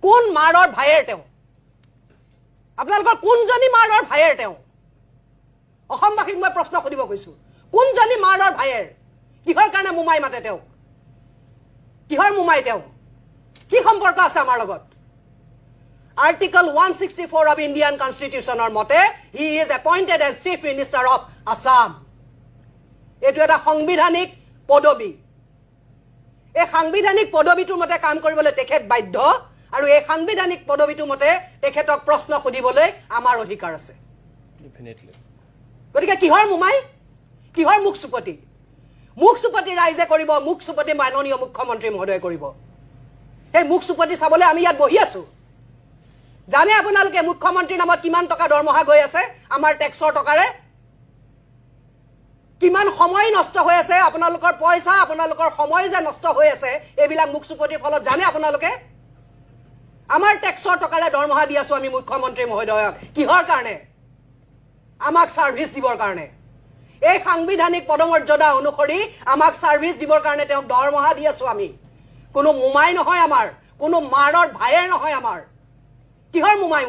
কোন মাৰৰ ভাইয়েৰ তেওঁ আপোনালোকৰ কোনজনী মাৰৰ ভাইয়েৰ তেওঁ অসমবাসীক মই প্ৰশ্ন সুধিব কৈছো কোনজনী মাৰৰ ভাইয়েৰ কিহৰ কাৰণে মুমাই মাতে তেওঁ কিহৰ মুমাই তেওঁ কি সম্পৰ্ক আছে আমাৰ লগত Article 164 of Indian Constitution or mote, he is appointed as Chief Minister of Assam. Etu eta সংবিধানিক পদবী এই সাংবিধানিক পদবীটোৰ মতে কাম কৰিবলৈ তেখেত বাধ্য আৰু এই সাংবিধানিক পদবীটোৰ মতে তেখেতক প্ৰশ্ন সুধিবলৈ আমাৰ অধিকাৰ আছে ডেফিনেটলি গতিকে কিহৰ মুমাই কিহৰ মুখচুপতি ৰাইজে কৰিব মুখচুপতি মাননীয় মুখ্যমন্ত্ৰী মহোদয় কৰিব এই মুখচুপতি চাবলৈ আমি ইয়াত বহি আছো জানে আপোনালোকে মুখ্যমন্ত্ৰীৰ নামত কিমান টকা দৰমহা গৈ আছে আমাৰ টেক্সৰ টকাৰে কিমান সময় নষ্ট হৈ আছে আপোনালোকৰ পইচা আপোনালোকৰ সময় যে নষ্ট হৈ আছে এইবিলাক মুখচুপতিৰ ফলত জানে আপোনালোকে আমাৰ টেক্সৰ টকাৰে দৰমহা দি আছো আমি মুখ্যমন্ত্ৰী মহোদয়ক কিহৰ কাৰণে আমাক সাৰ্ভিস দিবৰ কাৰণে এই সাংবিধানিক পদমৰ্যাদা অনুসৰি আমাক সাৰ্ভিস দিবৰ কাৰণে তেওঁক দৰমহা দি আছো আমি কোনো মুমাই নহয় আমাৰ কোনো মাৰৰ ভাইয়েৰ নহয় আমাৰ কিহৰ মুমাই